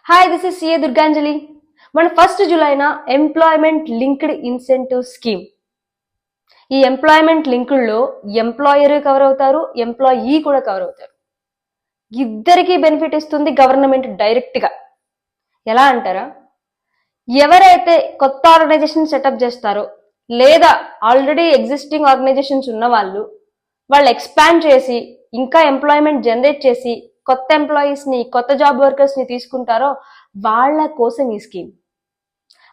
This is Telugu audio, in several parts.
Hi, this is CA Durganjali. మన 1 జూలైన ఎంప్లాయ్మెంట్ లింక్డ్ ఇన్సెంటివ్ స్కీమ్. ఈ ఎంప్లాయ్మెంట్ లింకుల్లో ఎంప్లాయర్ కవర్ అవుతారు, ఎంప్లాయీ కూడా కవర్ అవుతారు. ఇద్దరికీ బెనిఫిట్ ఇస్తుంది గవర్నమెంట్ డైరెక్ట్గా. ఎలా అంటారా, ఎవరైతే కొత్త ఆర్గనైజేషన్ సెటప్ చేస్తారో లేదా ఆల్రెడీ ఎగ్జిస్టింగ్ ఆర్గనైజేషన్స్ ఉన్న వాళ్ళు ఎక్స్పాండ్ చేసి ఇంకా ఎంప్లాయ్మెంట్ జనరేట్ చేసి కొత్త ఎంప్లాయీస్ని, కొత్త జాబ్ వర్కర్స్ని తీసుకుంటారో వాళ్ళ కోసం ఈ స్కీమ్.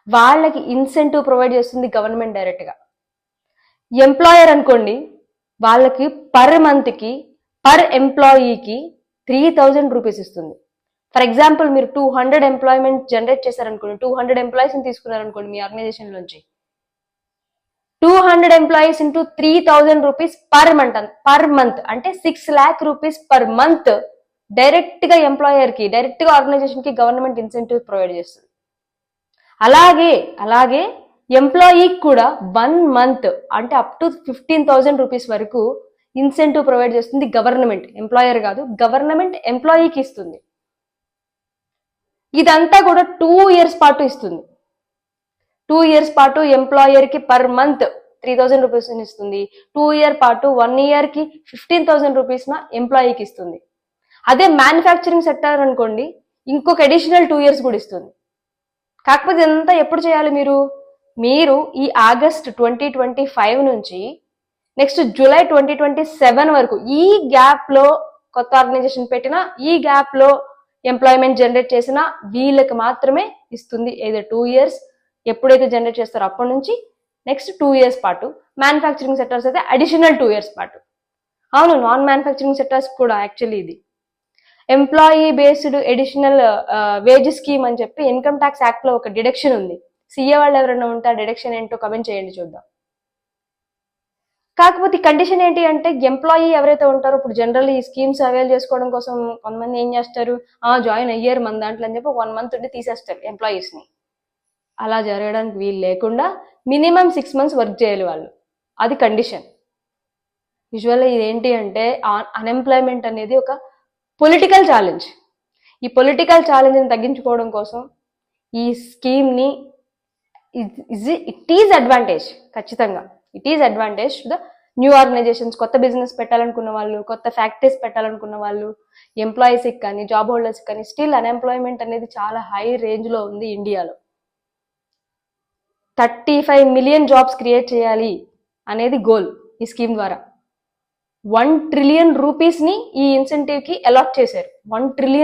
వాళ్ళకి ఇన్సెంటివ్ ప్రొవైడ్ చేస్తుంది గవర్నమెంట్ డైరెక్ట్గా. ఎంప్లాయర్ అనుకోండి, వాళ్ళకి పర్ మంత్కి పర్ ఎంప్లాయీకి 3000 రూపీస్ ఇస్తుంది. ఫర్ ఎగ్జాంపుల్, మీరు 200 ఎంప్లాయ్మెంట్ జనరేట్ చేశారనుకోండి, 200 ఎంప్లాయీస్ని తీసుకున్నారనుకోండి మీ ఆర్గనైజేషన్ నుంచి, 200 employees into 3000 rupees per month అంటే 6 lakh rupees per month direct గా ఎంప్లాయర్ కి, డైరెక్ట్ గా ఆర్గనైజేషన్ కి గవర్నమెంట్ ఇన్సెంటివ్ ప్రొవైడ్ చేస్తుంది. అలాగే ఎంప్లాయీకి కూడా 1 month అంటే అప్ టు 15,000 రూపీస్ వరకు ఇన్సెంటివ్ ప్రొవైడ్ చేస్తుంది గవర్నమెంట్. ఎంప్లాయర్ కాదు, గవర్నమెంట్ ఎంప్లాయీకి ఇస్తుంది. ఇదంతా కూడా 2 years పాటు ఇస్తుంది. 2 years పాటు ఎంప్లాయర్ కి పర్ మంత్ 3000 రూపీస్ ఇస్తుంది. 2 year పాటు 1 year కి 15,000 రూపీస్ ఎంప్లాయీకి ఇస్తుంది. అదే మ్యానుఫ్యాక్చరింగ్ సెక్టర్ అనుకోండి, ఇంకొక అడిషనల్ 2 years కూడా ఇస్తుంది. కాకపోతే ఇదంతా ఎప్పుడు చేయాలి? మీరు ఈ ఆగస్ట్ 2025 నుంచి నెక్స్ట్ జూలై 2027 వరకు ఈ గ్యాప్ లో కొత్త ఆర్గనైజేషన్ పెట్టినా, ఈ గ్యాప్ లో ఎంప్లాయ్మెంట్ జనరేట్ చేసినా వీళ్ళకి మాత్రమే ఇస్తుంది. ఏదో 2 years ఎప్పుడైతే జనరేట్ చేస్తారో అప్పటి నుంచి నెక్స్ట్ 2 years పాటు. మ్యానుఫ్యాక్చరింగ్ సెక్టర్స్ అయితే అడిషనల్ 2 years పాటు. అవును, నాన్ మ్యానుఫ్యాక్చరింగ్ సెక్టర్స్ కూడా యాక్చువల్లీ ఇది employee based additional wage scheme అని చెప్పి ఇన్కమ్ ట్యాక్స్ యాక్ట్ లో ఒక డిడక్షన్ ఉంది. సీఏ వాళ్ళు ఎవరైనా ఉంటే ఆ డిడక్షన్ ఏంటో కమెంట్ చేయండి, చూద్దాం. కాకపోతే కండిషన్ ఏంటి అంటే, ఎంప్లాయీ ఎవరైతే ఉంటారో ఇప్పుడు జనరల్ ఈ స్కీమ్స్ అవైల్ చేసుకోవడం కోసం కొంతమంది ఏం చేస్తారు, జాయిన్ అయ్యారు మన దాంట్లో అని చెప్పి 1 month ఉండి తీసేస్తారు ఎంప్లాయీస్ ని. అలా జరగడానికి వీలు లేకుండా మినిమం 6 months వర్క్ చేయాలి వాళ్ళు, అది కండిషన్. యూజువల్గా ఇదేంటి అంటే, అన్ఎంప్లాయ్మెంట్ అనేది ఒక పొలిటికల్ ఛాలెంజ్. ఈ పొలిటికల్ ఛాలెంజ్ని తగ్గించుకోవడం కోసం ఈ స్కీమ్ని ఇట్ ఈజ్ అడ్వాంటేజ్, ఖచ్చితంగా it is advantage to the new organisations. కొత్త బిజినెస్ పెట్టాలనుకున్న వాళ్ళు, కొత్త ఫ్యాక్టరీస్ పెట్టాలనుకున్న వాళ్ళు, ఎంప్లాయీస్కి కానీ జాబ్ హోల్డర్స్కి కానీ. స్టిల్ అన్ఎంప్లాయ్మెంట్ అనేది చాలా హై రేంజ్లో ఉంది ఇండియాలో. 35 million జాబ్స్ క్రియేట్ చేయాలి అనేది గోల్ ఈ స్కీమ్ ద్వారా. 1 trillion రూపీస్ ని ఈ ఇన్సెంటివ్ కి అలాట్ చేశారు. 1 trillion